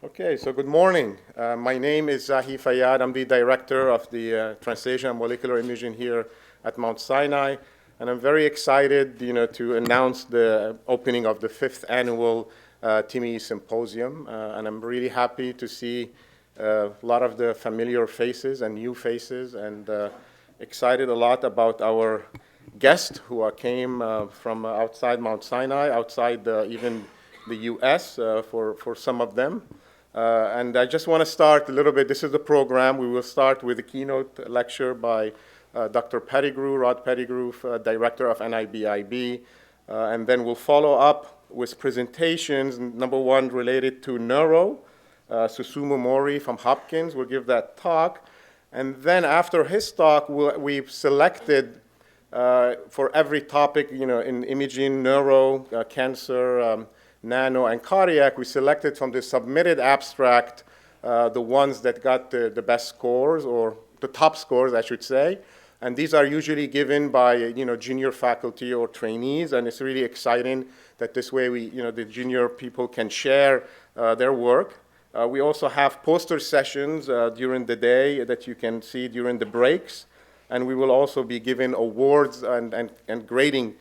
Okay, so good morning. My name is Zahi Fayad. I'm the director of the Translational and Molecular Imaging here at Mount Sinai, and I'm very excited, to announce the opening of the 5th annual TMII Symposium, and I'm really happy to see a lot of the familiar faces and new faces, and excited a lot about our guests who came from outside Mount Sinai, outside even the US for some of them. And I just want to start a little bit. This is the program. We will start with a keynote lecture by Dr. Pettigrew, Rod Pettigrew, director of NIBIB. And then we'll follow up with presentations, number one related to neuro. Susumu Mori from Hopkins will give that talk. And then after his talk, we've selected for every topic, in imaging, neuro, cancer, nano, and cardiac, we selected from the submitted abstract the ones that got the best scores, or the top scores, I should say. And these are usually given by junior faculty or trainees, and it's really exciting that this way the junior people can share their work. We also have poster sessions during the day that you can see during the breaks, and we will also be giving awards and grading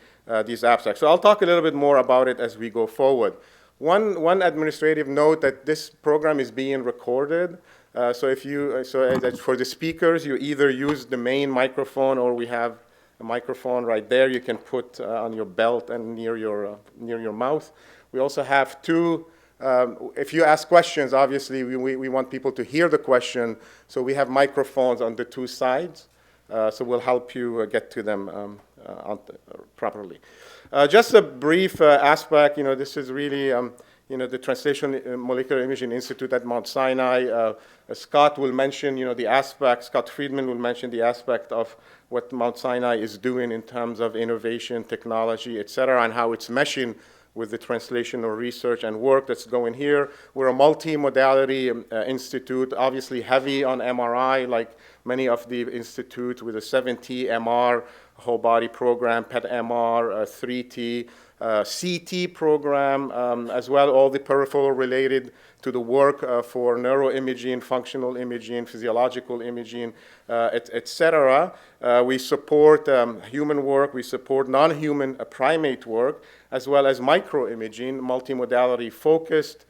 these abstracts. So I'll talk a little bit more about it as we go forward. One administrative note that this program is being recorded. So for the speakers, you either use the main microphone, or we have a microphone right there you can put on your belt and near your mouth. We also have two. If you ask questions, obviously we want people to hear the question, so we have microphones on the two sides. So we'll help you get to them properly. Just a brief aspect, this is really, the Translational Molecular Imaging Institute at Mount Sinai. Scott will mention, the aspect, Scott Friedman will mention the aspect of what Mount Sinai is doing in terms of innovation, technology, et cetera, and how it's meshing with the translational research and work that's going here. We're a multi-modality institute, obviously heavy on MRI, like many of the institutes, with a 7T MR, whole body program, PET MR, 3T, CT program, as well, all the peripheral related to the work for neuroimaging, functional imaging, physiological imaging, et cetera. We support human work, we support non-human primate work, as well as microimaging, multimodality focused,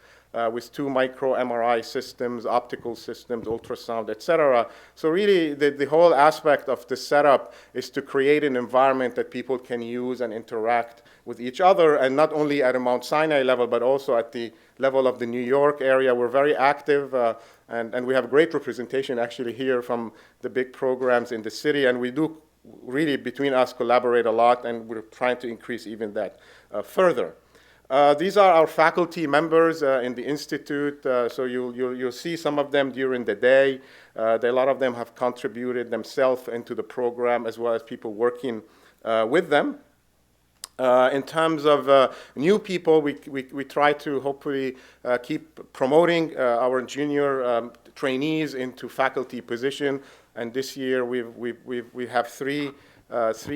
with 2 micro MRI systems, optical systems, ultrasound, et cetera. So really, the whole aspect of the setup is to create an environment that people can use and interact with each other, and not only at a Mount Sinai level, but also at the level of the New York area. We're very active, and we have great representation actually here from the big programs in the city, and we do really, between us, collaborate a lot, and we're trying to increase even that further. These are our faculty members in the institute, so you'll see some of them during the day. A lot of them have contributed themselves into the program, as well as people working with them. In terms of new people, we try to hopefully keep promoting our junior trainees into faculty position. And this year we have three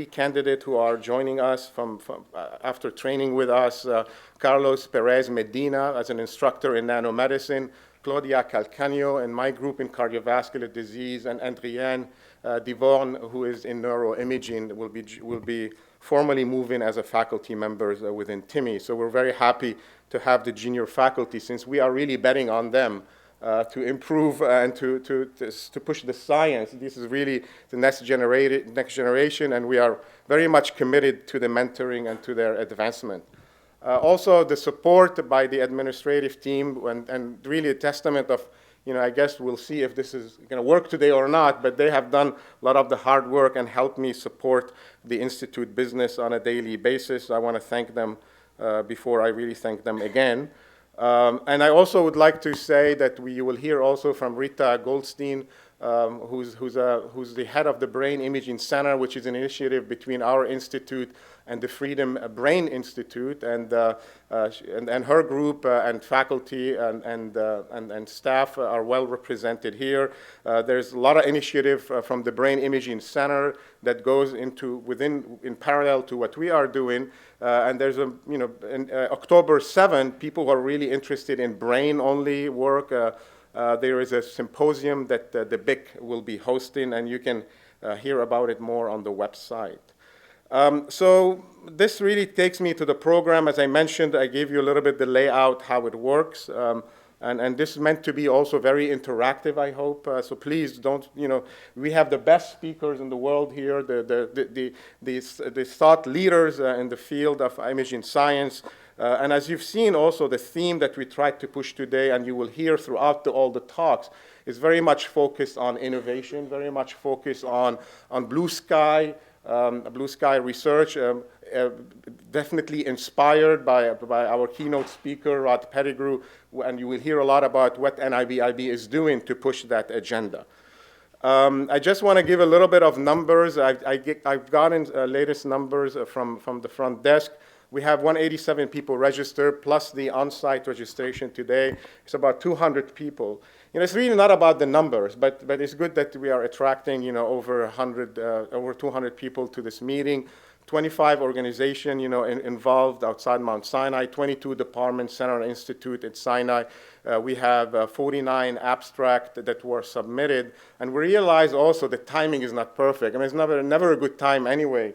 candidates who are joining us from after training with us. Carlos Perez Medina as an instructor in nanomedicine, Claudia Calcagno and my group in cardiovascular disease, and Adrienne Divorn, who is in neuroimaging, will be formally moving as a faculty members within TMII. So we're very happy to have the junior faculty, since we are really betting on them to improve and to push the science. This is really the next generation, and we are very much committed to the mentoring and to their advancement. Also, the support by the administrative team, and really a testament of, I guess we'll see if this is going to work today or not, but they have done a lot of the hard work and helped me support the institute business on a daily basis. I want to thank them before I really thank them again. And I also would like to say that you will hear also from Rita Goldstein, who's the head of the Brain Imaging Center, which is an initiative between our institute and the Freedom Brain Institute, and her group and faculty and staff are well represented here. There's a lot of initiative from the Brain Imaging Center that goes in parallel to what we are doing. And there's in October 7, people who are really interested in brain-only work. There is a symposium that the BIC will be hosting, and you can hear about it more on the website. So this really takes me to the program. As I mentioned, I gave you a little bit the layout, how it works. And this is meant to be also very interactive, I hope. So please don't, we have the best speakers in the world here, the thought leaders in the field of imaging science. And as you've seen also, the theme that we tried to push today, and you will hear throughout all the talks, is very much focused on innovation, very much focused on blue sky research, definitely inspired by our keynote speaker, Rod Pettigrew, and you will hear a lot about what NIBIB is doing to push that agenda. I just want to give a little bit of numbers. I've gotten latest numbers from the front desk. We have 187 people registered, plus the on-site registration today. It's about 200 people. It's really not about the numbers, but it's good that we are attracting, over 200 people to this meeting. 25 organizations, involved outside Mount Sinai, 22 departments, center and institute at Sinai. We have 49 abstracts that were submitted, and we realize also the timing is not perfect. I mean, it's never a good time anyway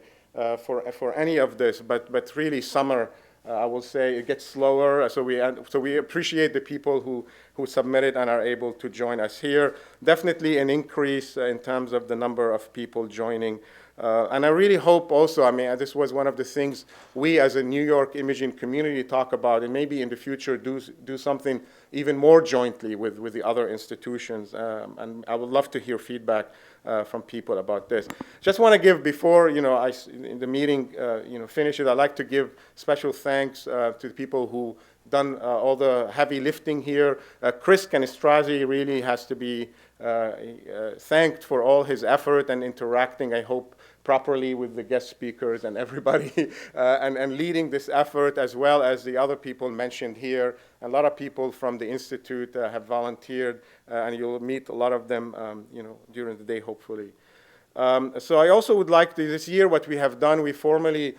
for any of this, but really summer, I will say, it gets slower. So we appreciate the people who submitted and are able to join us here. Definitely an increase in terms of the number of people joining. And I really hope also, I mean, this was one of the things we as a New York imaging community talk about, and maybe in the future do something even more jointly with the other institutions. And I would love to hear feedback from people about this. Just want to give, before in the meeting finishes, I'd like to give special thanks to the people who done all the heavy lifting here. Chris Canestrazi really has to be thanked for all his effort and interacting, I hope, properly with the guest speakers and everybody, and leading this effort, as well as the other people mentioned here. A lot of people from the Institute have volunteered, and you'll meet a lot of them during the day, hopefully. So I also would like to, this year, what we have done, we formally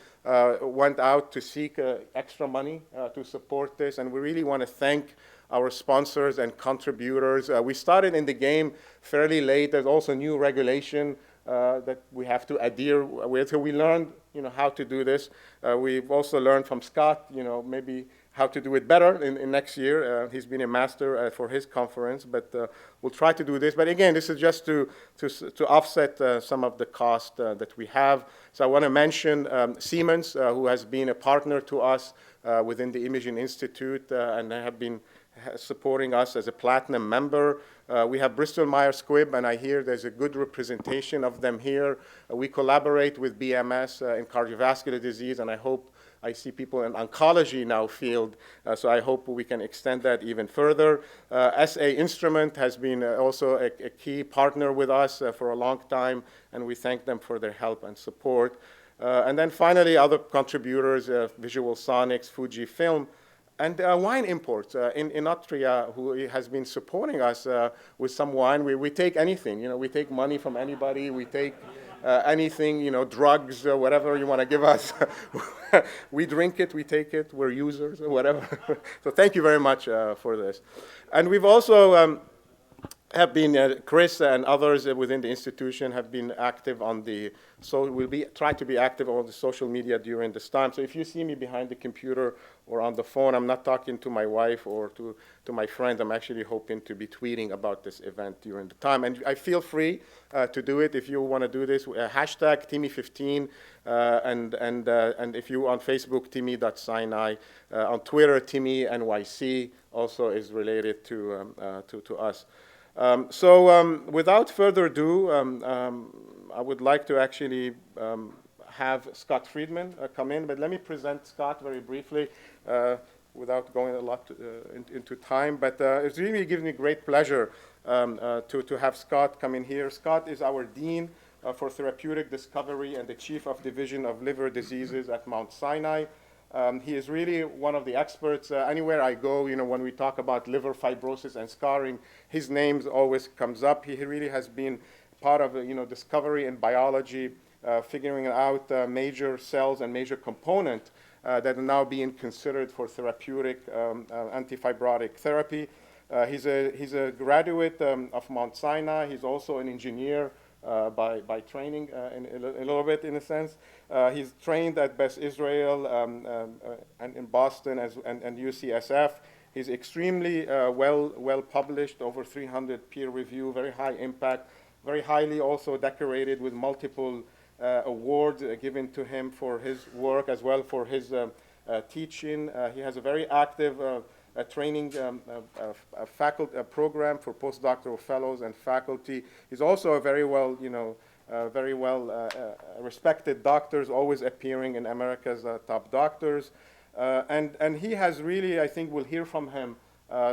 went out to seek extra money to support this, and we really want to thank our sponsors and contributors. We started in the game fairly late. There's also new regulation that we have to adhere with. So we learned, how to do this. We've also learned from Scott, maybe how to do it better in next year. He's been a master for his conference, but we'll try to do this. But again, this is just to offset some of the cost that we have. So I want to mention Siemens, who has been a partner to us within the Imaging Institute, and they have been supporting us as a platinum member. We have Bristol Myers Squibb, and I hear there's a good representation of them here. We collaborate with BMS in cardiovascular disease, and I see people in oncology now field, so I hope we can extend that even further. SA Instrument has been also a key partner with us for a long time, and we thank them for their help and support. And then finally, other contributors, Visual Sonics, Fujifilm, and wine imports in Austria, who has been supporting us with some wine. We take anything, we take money from anybody, we take anything, drugs, whatever you want to give us. We drink it, we take it, we're users, or whatever. So thank you very much for this. And we've also have been, Chris and others within the institution have been active on try to be active on the social media during this time. So if you see me behind the computer or on the phone, I'm not talking to my wife or to my friends. I'm actually hoping to be tweeting about this event during the time. And I feel free to do it if you want to do this. Hashtag TMI15, and if you on Facebook, Timi.Sinai, on Twitter, TimiNYC also is related to us. So without further ado, I would like to actually have Scott Friedman come in, but let me present Scott very briefly without going a lot into time. But it really gives me great pleasure to have Scott come in here. Scott is our Dean for Therapeutic Discovery and the Chief of Division of Liver Diseases at Mount Sinai. He is really one of the experts. Anywhere I go, when we talk about liver fibrosis and scarring, his name always comes up. He really has been part of, discovery in biology, figuring out major cells and major components that are now being considered for therapeutic antifibrotic therapy. He's a graduate of Mount Sinai. He's also an engineer by training in a little bit, in a sense. He's trained at Beth Israel and in Boston and UCSF. He's extremely well published, over 300 peer review, very high impact, very highly also decorated with multiple awards given to him for his work as well for his teaching. He has a very active training faculty program for postdoctoral fellows and faculty. He's also a very well, respected doctors, always appearing in America's top doctors. And he has really, I think we'll hear from him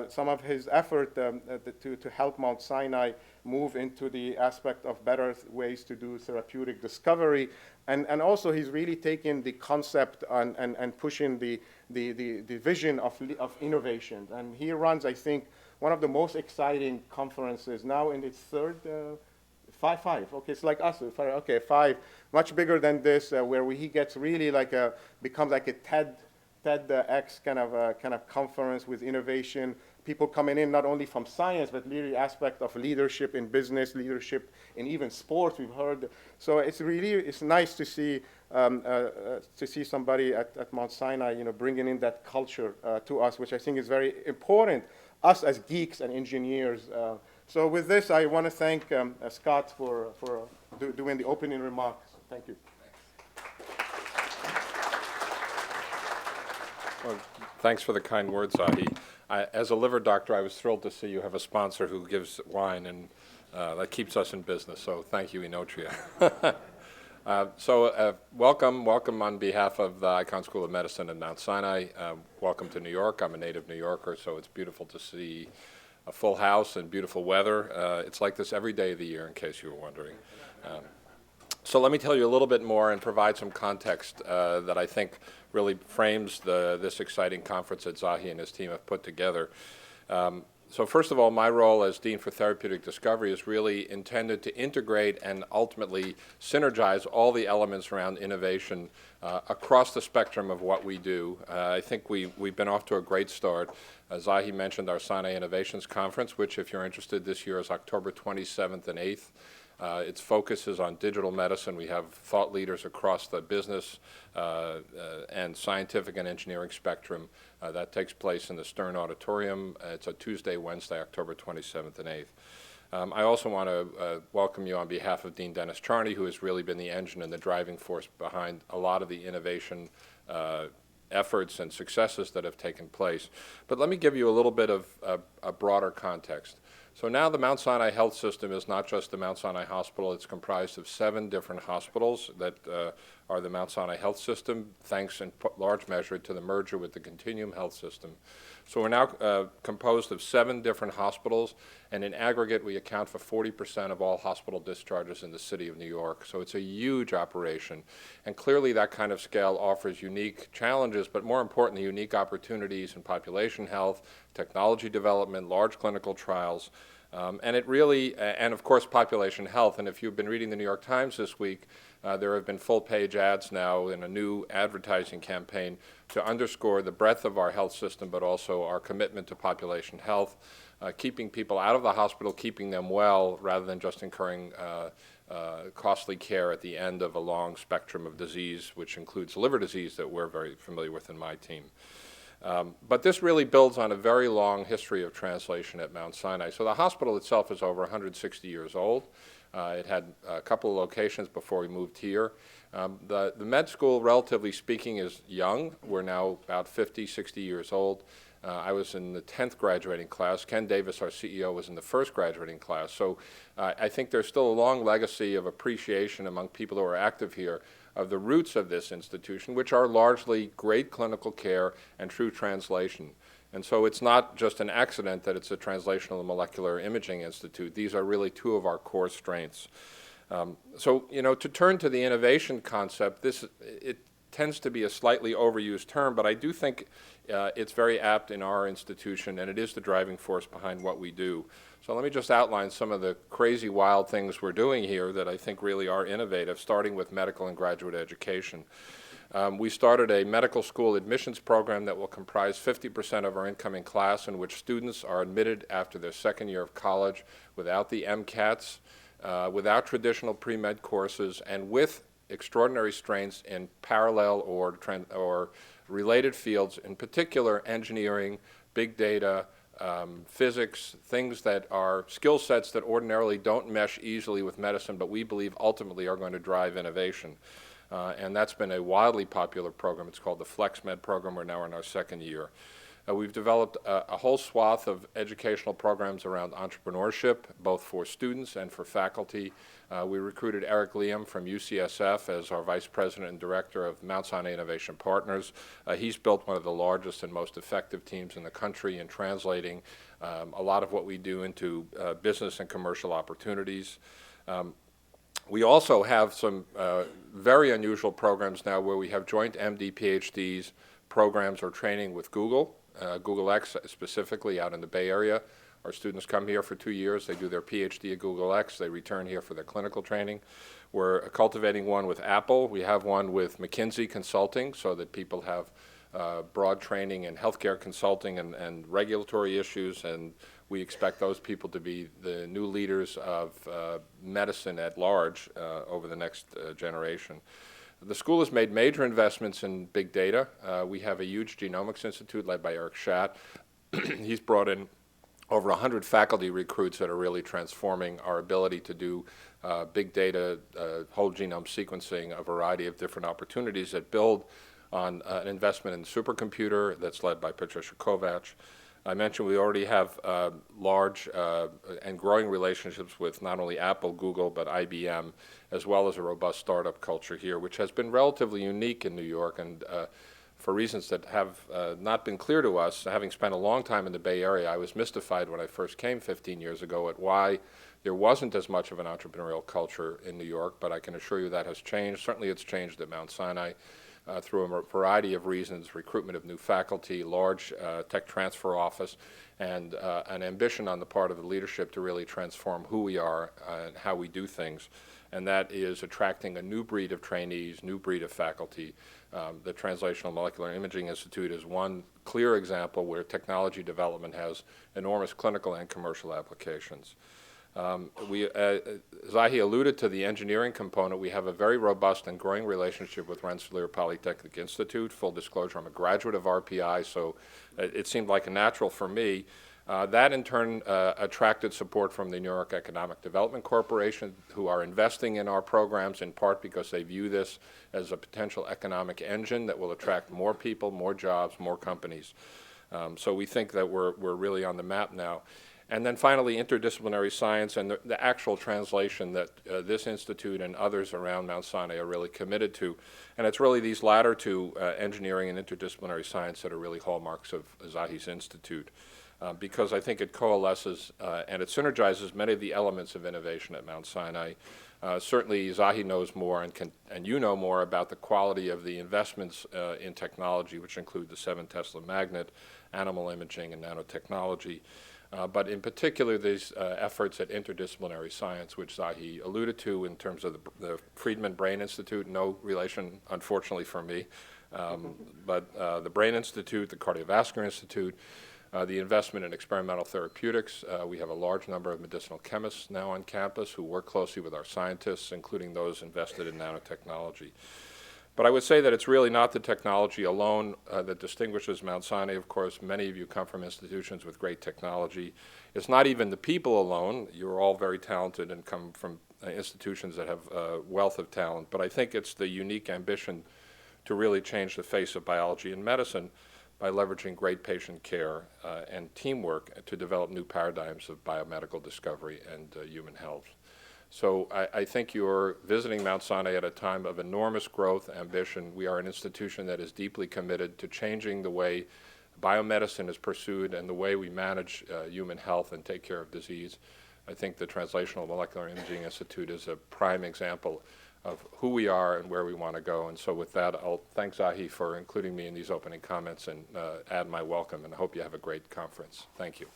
some of his effort to help Mount Sinai move into the aspect of better ways to do therapeutic discovery. And also he's really taken the concept and pushing the vision of innovation. And he runs, I think, one of the most exciting conferences now in its third, five. Okay, it's like us. Okay, 5, much bigger than this, where he gets really becomes like a TEDx kind of conference with innovation. People coming in not only from science, but really aspect of leadership in business, leadership in even sports. We've heard. So it's nice to see somebody at Mount Sinai, bringing in that culture to us, which I think is very important. Us as geeks and engineers. So with this, I want to thank Scott for doing the opening remarks. Thank you. Well, thanks for the kind words, Zahi. As a liver doctor, I was thrilled to see you have a sponsor who gives wine, and that keeps us in business. So thank you, Inotria. Welcome on behalf of the Icahn School of Medicine at Mount Sinai. Welcome to New York. I'm a native New Yorker, so it's beautiful to see a full house and beautiful weather. It's like this every day of the year, in case you were wondering. So let me tell you a little bit more and provide some context that I think really frames this exciting conference that Zahi and his team have put together. So first of all, my role as Dean for Therapeutic Discovery is really intended to integrate and ultimately synergize all the elements around innovation across the spectrum of what we do. I think we've been off to a great start. Zahi mentioned our Sinai Innovations Conference, which, if you're interested, this year is October 27th and 8th. Its focus is on digital medicine. We have thought leaders across the business and scientific and engineering spectrum. That takes place in the Stern Auditorium. It's a Tuesday, Wednesday, October 27th and 8th. I also want to welcome you on behalf of Dean Dennis Charney, who has really been the engine and the driving force behind a lot of the innovation efforts and successes that have taken place. But let me give you a little bit of a broader context. So now the Mount Sinai Health System is not just the Mount Sinai Hospital. It's comprised of 7 different hospitals that are the Mount Sinai Health System, thanks in large measure to the merger with the Continuum Health System. So we're now composed of 7 different hospitals, and in aggregate we account for 40% of all hospital discharges in the city of New York. So it's a huge operation, and clearly that kind of scale offers unique challenges, but more importantly, unique opportunities in population health, technology development, large clinical trials, and it really, and of course population health. And if you've been reading the New York Times this week, there have been full-page ads now in a new advertising campaign to underscore the breadth of our health system, but also our commitment to population health, keeping people out of the hospital, keeping them well, rather than just incurring costly care at the end of a long spectrum of disease, which includes liver disease that we're very familiar with in my team. But this really builds on a very long history of translation at Mount Sinai. So the hospital itself is over 160 years old. It had a couple of locations before we moved here. The med school, relatively speaking, is young. We're now about 50, 60 years old. I was in the 10th graduating class. Ken Davis, our CEO, was in the first graduating class. So I think there's still a long legacy of appreciation among people who are active here of the roots of this institution, which are largely great clinical care and true translation. And so it's not just an accident that it's a Translational and Molecular Imaging Institute. These are really two of our core strengths. So, you know, to turn to the innovation concept, it tends to be a slightly overused term, but I do think it's very apt in our institution, and it is the driving force behind what we do. So let me just outline some of the crazy, wild things we're doing here that I think really are innovative, starting with medical and graduate education. We started a medical school admissions program that will comprise 50% of our incoming class, in which students are admitted after their second year of college without the MCATs, without traditional pre-med courses, and with extraordinary strengths in parallel or related fields, in particular engineering, big data, physics, things that are skill sets that ordinarily don't mesh easily with medicine, but we believe ultimately are going to drive innovation. And that's been a wildly popular program. It's called the FlexMed program. We're now in our second year. We've developed a whole swath of educational programs around entrepreneurship, both for students and for faculty. We recruited Eric Liam from UCSF as our Vice President and Director of Mount Sinai Innovation Partners. He's built one of the largest and most effective teams in the country in translating a lot of what we do into business and commercial opportunities. We also have some very unusual programs now where we have joint MD PhDs programs or training with Google, Google X specifically out in the Bay Area. Our students come here for 2 years, they do their PhD at Google X, they return here for their clinical training. We're cultivating one with Apple. We have one with McKinsey Consulting so that people have broad training in healthcare consulting and regulatory issues, and we expect those people to be the new leaders of medicine at large over the next generation. The school has made major investments in big data. We have a huge genomics institute led by Eric Schatt. He's brought in over 100 faculty recruits that are really transforming our ability to do big data, whole genome sequencing, a variety of different opportunities that build on an investment in the supercomputer that's led by Patricia Kovacs. I mentioned we already have large and growing relationships with not only Apple, Google, but IBM, as well as a robust startup culture here, which has been relatively unique in New York, and for reasons that have not been clear to us. Having spent a long time in the Bay Area, I was mystified when I first came 15 years ago at why there wasn't as much of an entrepreneurial culture in New York, but I can assure you that has changed. Certainly it's changed at Mount Sinai. Through a variety of reasons, recruitment of new faculty, large tech transfer office, and an ambition on the part of the leadership to really transform who we are and how we do things. And that is attracting a new breed of trainees, new breed of faculty. The Translational Molecular Imaging Institute is one clear example where technology development has enormous clinical and commercial applications. Zahi alluded to the engineering component. We have a very robust and growing relationship with Rensselaer Polytechnic Institute. Full disclosure, I'm a graduate of RPI, so it seemed like a natural for me. That in turn attracted support from the New York Economic Development Corporation, who are investing in our programs in part because they view this as a potential economic engine that will attract more people, more jobs, more companies. So we think that we're really on the map now. And then finally, interdisciplinary science and the actual translation that this institute and others around Mount Sinai are really committed to. And it's really these latter two, engineering and interdisciplinary science, that are really hallmarks of Zahi's institute. Because I think it coalesces and it synergizes many of the elements of innovation at Mount Sinai. Certainly Zahi knows more and you know more about the quality of the investments in technology, which include the 7 Tesla magnet, animal imaging, and nanotechnology. But in particular, these efforts at interdisciplinary science, which Zahi alluded to in terms of the Friedman Brain Institute, no relation, unfortunately for me, but the Brain Institute, the Cardiovascular Institute, the investment in experimental therapeutics. We have a large number of medicinal chemists now on campus who work closely with our scientists, including those invested in nanotechnology. But I would say that it's really not the technology alone that distinguishes Mount Sinai. Of course, many of you come from institutions with great technology. It's not even the people alone. You're all very talented and come from institutions that have a wealth of talent. But I think it's the unique ambition to really change the face of biology and medicine by leveraging great patient care and teamwork to develop new paradigms of biomedical discovery and human health. So I think you're visiting Mount Sinai at a time of enormous growth, ambition. We are an institution that is deeply committed to changing the way biomedicine is pursued and the way we manage human health and take care of disease. I think the Translational Molecular Imaging Institute is a prime example of who we are and where we want to go. And so with that, I'll thank Zahi for including me in these opening comments and add my welcome, and I hope you have a great conference. Thank you.